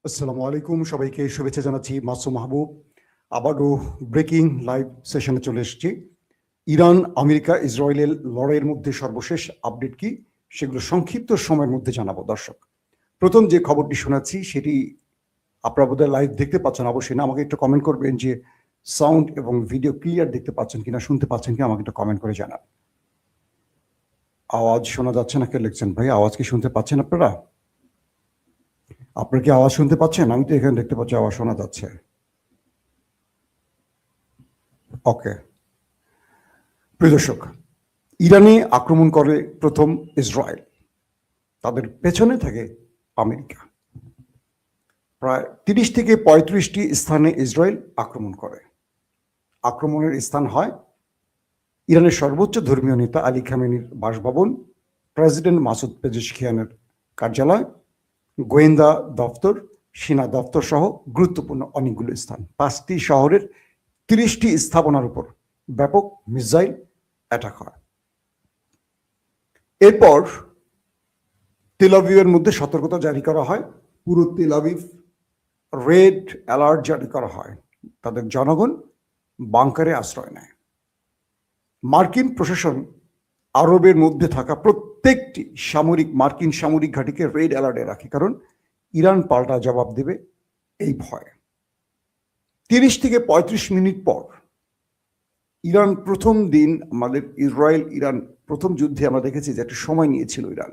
আসসালামু আলাইকুম, সবাইকে শুভেচ্ছা জানাচ্ছি। মাসুম মাহবুব আবারও ব্রেকিং লাইভ সেশনে চলে এসেছি। ইরান আমেরিকা ইসরায়েলের লড়াইয়ের মধ্যে সর্বশেষ আপডেট কি, সেগুলো সংক্ষিপ্ত সময়ের মধ্যে জানাবো দর্শক। প্রথম যে খবরটি শোনাচ্ছি সেটি আপনারা বোধহয় লাইভ দেখতে পাচ্ছেন, অবশ্যই না। আমাকে একটু কমেন্ট করবেন যে সাউন্ড এবং ভিডিও ক্লিয়ার দেখতে পাচ্ছেন কিনা, শুনতে পাচ্ছেন কিনা, আমাকে একটু কমেন্ট করে জানান। আওয়াজ শোনা যাচ্ছে না? কে লিখছেন ভাই? আওয়াজ কি শুনতে পাচ্ছেন আপনারা? আপনারা কি আওয়াজ শুনতে পাচ্ছেন? আমি তো এখানে দেখতে পাচ্ছি আওয়াজ শোনা যাচ্ছে। ওকে, প্রিয় দর্শক, ইরানে আক্রমণ করে প্রথম ইসরায়েল, তাদের পেছনে থাকে আমেরিকা। প্রায় 30 থেকে 35টি স্থানে ইসরায়েল আক্রমণ করে। আক্রমণের স্থান হয় ইরানের সর্বোচ্চ ধর্মীয় নেতা আলী খামেনির বাসভবন, প্রেসিডেন্ট মাসুদ পেজেশকিয়ানের কার্যালয়, গোয়েন্দা দপ্তর, সেনা দপ্তর সহ গুরুত্বপূর্ণ অনেকগুলো স্থান। 5টি শহরের 30টি স্থাপনার উপর ব্যাপক মিসাইল অ্যাটাক হয়। এরপর তেল আবিবের মধ্যে সতর্কতা জারি করা হয়। পুরো তেল আবিব রেড অ্যালার্ট জারি করা হয়। তাদের জনগণ বাংকারে আশ্রয় নেয়। মার্কিন প্রশাসন আরবের মধ্যে থাকা প্রত্যেকটি মার্কিন সামরিক ঘাঁটিকে রেড অ্যালার্টে রাখে, কারণ ইরান পাল্টা জবাব দেবে এই ভয়। 30 থেকে 35 মিনিট পর ইরান প্রথম দিন, আমাদের ইসরায়েল ইরান প্রথম যুদ্ধে আমরা দেখেছি যে একটা সময় নিয়েছিল ইরান।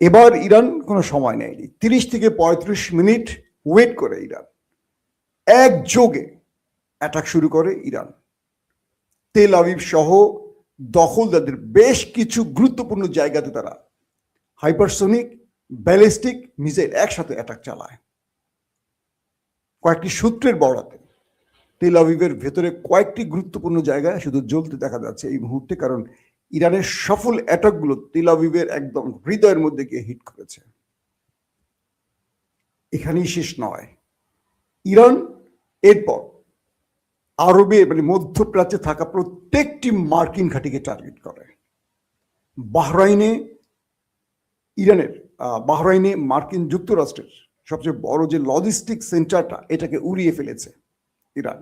এবার ইরান কোনো সময় নেয়নি। 30 থেকে 35 মিনিট ওয়েট করে ইরান একযোগে অ্যাটাক শুরু করে। ইরান তেল আবিব সহ দখলদারদের বেশ কিছু গুরুত্বপূর্ণ জায়গাতে তারা হাইপারসোনিক ব্যালিস্টিক মিসাইল একসাথে অ্যাটাক চালায়। কয়েকটি সূত্রের বরাতে তেল আবিবের ভেতরে কয়েকটি গুরুত্বপূর্ণ জায়গায় শুধু জ্বলতে দেখা যাচ্ছে এই মুহূর্তে, কারণ ইরানের সফল অ্যাটাকগুলো তেল আবিবের একদম হৃদয়ের মধ্যে গিয়ে হিট করেছে। এখানেই শেষ নয়, ইরান এরপর আরবে মধ্যপ্রাচ্যে থাকা প্রত্যেকটি মার্কিন ঘাঁটিকে টার্গেট করে। বাহরাইনে মার্কিন যুক্তরাষ্ট্রের সবচেয়ে বড় যে লজিস্টিক সেন্টারটা, এটাকে উড়িয়ে ফেলেছে ইরান।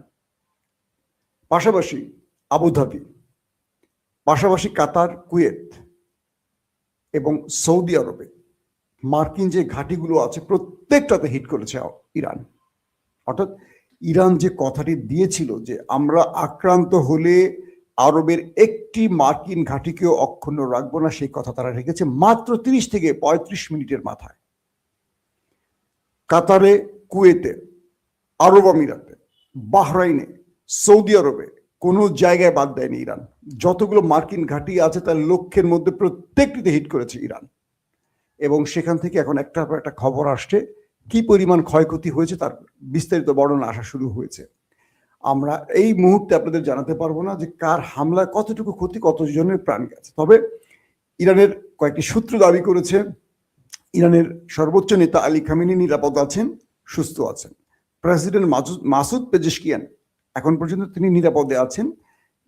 পাশাপাশি আবুধাবি, পাশাপাশি কাতার, কুয়েত এবং সৌদি আরবে মার্কিন যে ঘাঁটিগুলো আছে প্রত্যেকটাতে হিট করেছে ইরান। অর্থাৎ ইরান যে কথাটি দিয়েছিল যে আমরা আক্রান্ত হলে আরবের একটি মার্কিন ঘাঁটিকেও অক্ষুণ্ণ রাখবো না, সেই কথা তারা রেখেছে মাত্র 30 থেকে 35 মিনিটের মাথায়। কাতারে, কুয়েতে, আরব আমিরাতে, বাহরাইনে, সৌদি আরবে কোনো জায়গায় বাদ দেয়নি ইরান। যতগুলো মার্কিন ঘাঁটি আছে তার লক্ষ্যের মধ্যে প্রত্যেকটিতে হিট করেছে ইরান। এবং সেখান থেকে এখন একটা খবর আসছে, কি পরিমাণ ক্ষয়ক্ষতি হয়েছে তার বিস্তারিত বর্ণনা আসা শুরু হয়েছে। আমরা এই মুহূর্তে আপনাদের জানাতে পারবো না যে কার হামলায় কতটুকু ক্ষতি, কতজনের প্রাণ গেছে। তবে ইরানের কয়েকটি সূত্র দাবি করেছে ইরানের সর্বোচ্চ নেতা আলী খামেনি নিরাপদ আছেন, সুস্থ আছেন। প্রেসিডেন্ট মাসুদ পেজেশকিয়ান এখন পর্যন্ত তিনি নিরাপদে আছেন।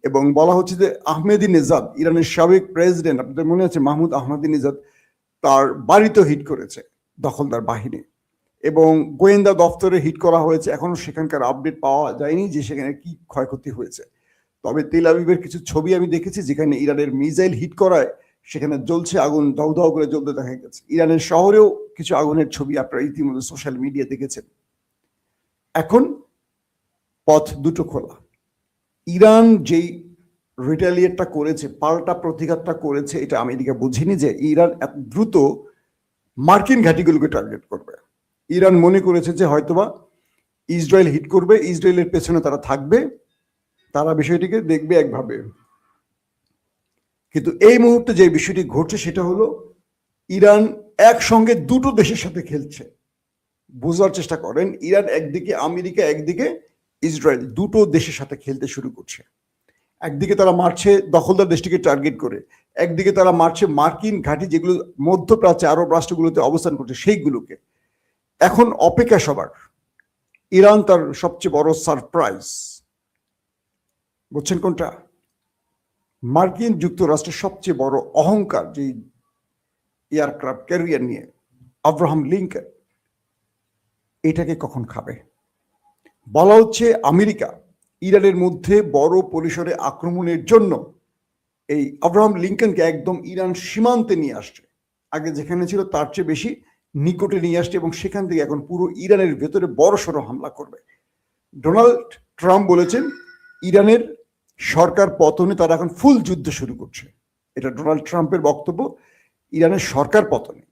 এবং বলা হচ্ছে যে আহমেদি নেজাদ, ইরানের সাবেক প্রেসিডেন্ট, আপনাদের মনে আছে মাহমুদ আহমেদি নেজাদ, তার বাড়িতে হিট করেছে দখলদার বাহিনী। এবং গোয়েন্দা দপ্তরে হিট করা হয়েছে। এখনো সেখানকার আপডেট পাওয়া যায়নি যে সেখানে কি ক্ষয়ক্ষতি হয়েছে। তবে তেল আবিবের কিছু ছবি আমি দেখেছি যেখানে ইরানের মিসাইল হিট করায় সেখানে জ্বলছে আগুন, দাউ দাউ করে জ্বলতে দেখা গেছে। ইরানের শহরেও কিছু আগুনের ছবি আপনারা ইতিমধ্যে সোশ্যাল মিডিয়া দেখেছেন। এখন পথ দুটো খোলা। ইরান যেই রিটালিয়েটটা করেছে, পাল্টা প্রতিঘাতটা করেছে, এটা আমেরিকা বুঝিনি যে ইরান এত দ্রুত মার্কিন ঘাঁটিগুলোকে টার্গেট করবে। ইরান মনে করেছে যে হয়তোবা ইসরায়েল হিট করবে, ইসরায়েলের পেছনে তারা থাকবে, তারা বিষয়টিকে দেখবে একভাবে। কিন্তু এই মুহূর্তে যে বিষয়টি ঘটছে সেটা হলো ইরান একসঙ্গে দুটো দেশের সাথে খেলছে। বোঝার চেষ্টা করেন, ইরান একদিকে আমেরিকা, একদিকে ইসরায়েল, দুটো দেশের সাথে খেলতে শুরু করছে। একদিকে তারা মারছে দখলদার দেশটিকে টার্গেট করে, একদিকে তারা মারছে মার্কিন ঘাঁটি যেগুলো মধ্যপ্রাচ্যে আরব রাষ্ট্রগুলোতে অবস্থান করছে সেইগুলোকে। এখন অপেক্ষা সবার, ইরান তার সবচেয়ে বড় সারপ্রাইজ বুঝছেন কোনটা? মার্কিন যুক্তরাষ্ট্রের সবচেয়ে বড় অহংকার, যে এয়ারক্রাফট ক্যারিয়ার নিয়ে আব্রাহাম লিঙ্কন, এটাকে কখন খাবে? বলা হচ্ছে আমেরিকা ইরানের মধ্যে বড় পরিসরে আক্রমণের জন্য এই আব্রাহাম লিঙ্কনকে একদম ইরান সীমান্তে নিয়ে আসছে। আগে যেখানে ছিল তার চেয়ে বেশি নিকটে নিয়ে আসছে এবং সেখান থেকে এখন পুরো ইরানের ভেতরে বড়সড় হামলা করবে। ডোনাল্ড ট্রাম্প বলেছেন ইরানের সরকার পতনে তারা এখন ফুল যুদ্ধ শুরু করছে। এটা ডোনাল্ড ট্রাম্পের বক্তব্য, ইরানের সরকার পতনে।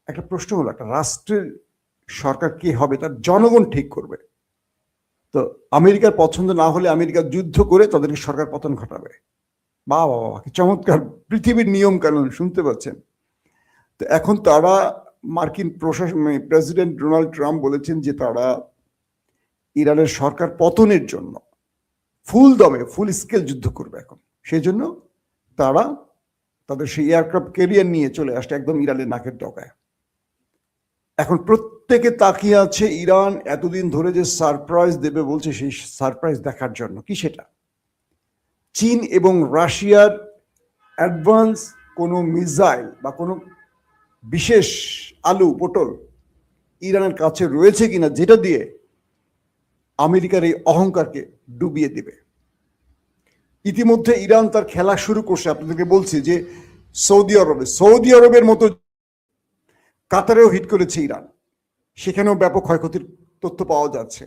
একটা প্রশ্ন হলো, একটা রাষ্ট্রের সরকার কে হবে তার জনগণ ঠিক করবে। তো আমেরিকার পছন্দ না হলে আমেরিকা যুদ্ধ করে তাদেরকে সরকার পতন ঘটাবে। বাহ বাবা, কি চমৎকার পৃথিবীর নিয়ম কানুন, শুনতে পাচ্ছেন? তো এখন তারা মার্কিন প্রশাসন, প্রেসিডেন্ট ডোনাল্ড ট্রাম্প বলেছেন যে তারা ইরানের সরকার পতনের জন্য ফুল দমে ফুল স্কেল যুদ্ধ করবে এখন। সেই জন্য তারা তাদের সেই এয়ারক্রাফট ক্যারিয়ার নিয়ে চলে আসছে একদম ইরানের নাকের ডগায়। এখন প্রত্যেকে তাকিয়ে আছে ইরান এতদিন ধরে যে সারপ্রাইজ দেবে বলছে, সেই সারপ্রাইজ দেখার জন্য। কি সেটা? চীন এবং রাশিয়ার অ্যাডভান্স কোনো মিসাইল বা কোনো বিশেষ আলু পটল ইরানের কাছে রয়েছে কিনা, যেটা দিয়ে আমেরিকার এই অহংকারকে ডুবিয়ে দিবে। ইতিমধ্যে ইরান তার খেলা শুরু করছে। আপনাদেরকে বলছি যে সৌদি আরবের মতো কাতারেও হিট করেছে ইরান, সেখানেও ব্যাপক ক্ষয়ক্ষতির তথ্য পাওয়া যাচ্ছে।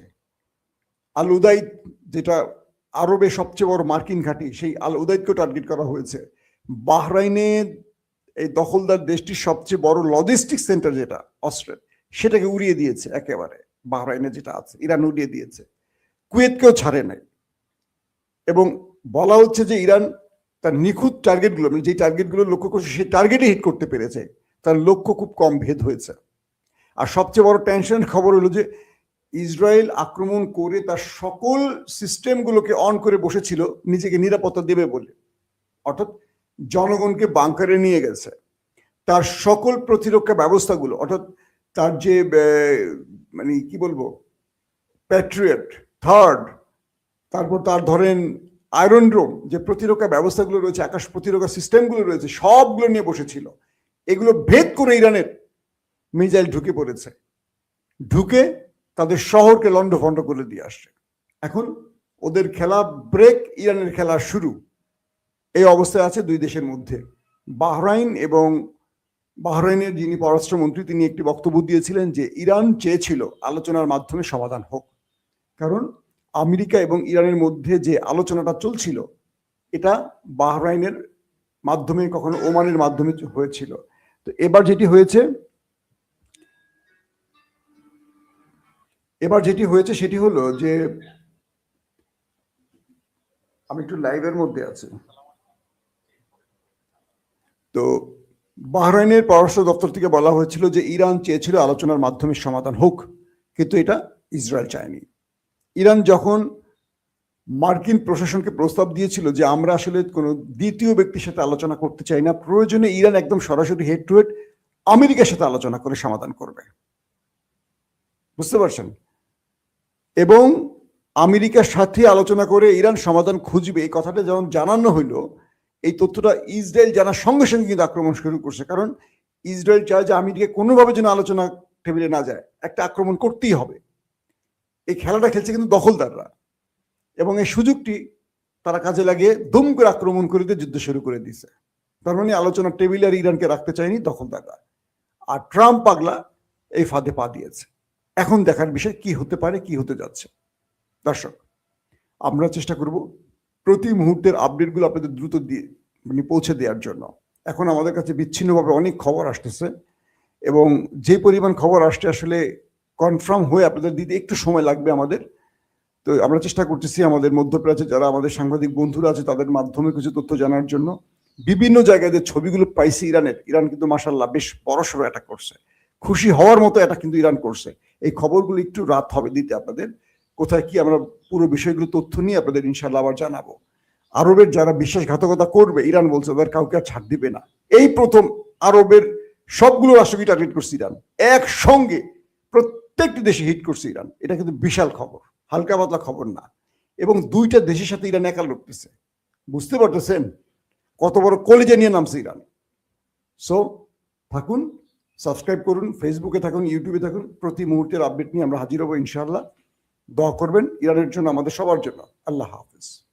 আল উদাইদ, যেটা আরবে সবচেয়ে বড় মার্কিন ঘাঁটি, সেই আল উদাইদকেও টার্গেট করা হয়েছে। বাহরাইনে এই দখলদার দেশটির সবচেয়ে বড় লজিস্টিক সেন্টার যেটা অস্ট্রেল, সেটাকে উড়িয়ে দিয়েছে একেবারে। বাহরাইনে যেটা আছে ইরান উড়িয়ে দিয়েছে। কুয়েতকেও ছাড়ে নাই। এবং বলা হচ্ছে যে ইরান তার নিখুঁত টার্গেটগুলো, যে টার্গেটগুলো লক্ষ্য করছে সেই টার্গেটে হিট করতে পেরেছে। তার লক্ষ্য খুব কম ভেদ হয়েছে। আর সবচেয়ে বড় টেনশনের খবর হলো যে ইসরায়েল আক্রমণ করে তার সকল সিস্টেমগুলোকে অন করে বসেছিল নিজেকে নিরাপত্তা দেবে বলে, অর্থাৎ জনগণকে বাংকারে নিয়ে গেছে। তার সকল প্রতিরক্ষা ব্যবস্থাগুলো, অর্থাৎ তার যে মানে কি বলবো, প্যাট্রিয়ট, থার্ড, তারপর তার ধরেন আয়রন ড্রোম, যে প্রতিরক্ষা ব্যবস্থাগুলো রয়েছে, আকাশ প্রতিরক্ষা সিস্টেমগুলো রয়েছে, সবগুলো নিয়ে বসেছিল। এগুলো ভেদ করে ইরানের মিসাইল ঢুকে পড়েছে, ঢুকে তাদের শহরকে লন্ডভন্ড করে দিয়ে আসছে। এখন ওদের খেলা ব্রেক, ইরানের খেলা শুরু। এই অবস্থায় আছে দুই দেশের মধ্যে। বাহরাইনের যিনি পররাষ্ট্রমন্ত্রী, তিনি একটি বক্তব্য দিয়েছিলেন যে ইরান চেয়েছিল আলোচনার মাধ্যমে সমাধান হোক, কারণ আমেরিকা এবং ইরানের মধ্যে যে আলোচনাটা চলছিল এটা বাহরাইনের মাধ্যমে, কখনো ওমানের মাধ্যমে হয়েছিল। তো এবার যেটি হয়েছে সেটি হলো যে, আমি একটু লাইভের মধ্যে আছি। তো বাহরাইনের পররাষ্ট্র দপ্তর থেকে বলা হয়েছিল যে ইরান চেয়েছিল আলোচনার মাধ্যমে সমাধান হোক, কিন্তু এটা ইসরায়েল চায়নি। ইরান যখন মার্কিন প্রশাসনকে প্রস্তাব দিয়েছিল যে আমরা আসলে কোনো দ্বিতীয় ব্যক্তির সাথে আলোচনা করতে চাই না, প্রয়োজনে ইরান একদম সরাসরি হেড টু হেড আমেরিকার সাথে আলোচনা করে সমাধান করবে, বুঝতে পারছেন? এবং আমেরিকার সাথে আলোচনা করে ইরান সমাধান খুঁজবে, এই কথাটা যখন জানানো হইলো, এই তথ্যটা ইসরায়েল জানার সঙ্গে সঙ্গে কিন্তু আক্রমণ শুরু করছে। কারণ ইসরায়েল চায় যে আমেরিকা কোনোভাবে যেন আলোচনা টেবিলে না যায়, একটা আক্রমণ করতেই হবে। এই খেলাটা খেলছে কিন্তু দখলদাররা, এবং এই সুযোগটি তারা কাজে লাগিয়ে দুম করে আক্রমণ করে দিয়ে যুদ্ধ শুরু করে দিয়েছে। তার মানে আলোচনার টেবিলে আর ইরানকে রাখতে চায়নি দখলদাররা। আর ট্রাম্প পাগলা এই ফাঁদে পা দিয়েছে। এখন দেখার বিষয় কি হতে পারে, কি হতে যাচ্ছে। দর্শক, আমরা চেষ্টা করব প্রতি মুহূর্তের আপডেটগুলো আপনাদের দ্রুত দিয়ে পৌঁছে দেওয়ার জন্য। এখন আমাদের কাছে বিচ্ছিন্নভাবে অনেক খবর আসতেছে, এবং যে পরিমাণ খবর আসছে আসলে কনফার্ম হয়ে আপনাদের দিতে একটু সময় লাগবে আমাদের। তো আমরা চেষ্টা করতেছি আমাদের মধ্যপ্রাচ্যে যারা আমাদের সাংবাদিক বন্ধুরা আছে তাদের মাধ্যমে কিছু তথ্য জানার জন্য। বিভিন্ন জায়গায় যে ছবিগুলো পাইছি ইরান কিন্তু মাশাআল্লাহ বেশ বড়সড় অ্যাটাক করছে, খুশি হওয়ার মতো অ্যাটাক কিন্তু ইরান করছে। এই খবরগুলো একটু রাত হবে দিতে আপনাদের, কোথায় কি আমরা পুরো বিষয়গুলো তথ্য নিয়ে আপনাদের ইনশাল্লাহ আবার জানাবো। আরবের যারা বিশ্বাসঘাতকতা করবে, ইরান বলছে ওদের কাউকে আর ছাড় দিবে না। এই প্রথম আরবের সবগুলো রাষ্ট্রকে টার্গেট করছে ইরান, একসঙ্গে প্রত্যেকটি দেশে হিট করছে ইরান। এটা কিন্তু বিশাল খবর, হালকা পাতলা খবর না। এবং দুইটা দেশের সাথে ইরান একা লড়তেছে, বুঝতে পারতেছেন কত বড় কলিজা নিয়ে নামছে ইরান। সো থাকুন, সাবস্ক্রাইব করুন, ফেসবুকে থাকুন, ইউটিউবে থাকুন, প্রতি মুহূর্তের আপডেট নিয়ে আমরা হাজির হবো ইনশাআল্লাহ। দোয়া করবেন ইরানের জন্য, আমাদের সবার জন্য। আল্লাহ হাফিজ।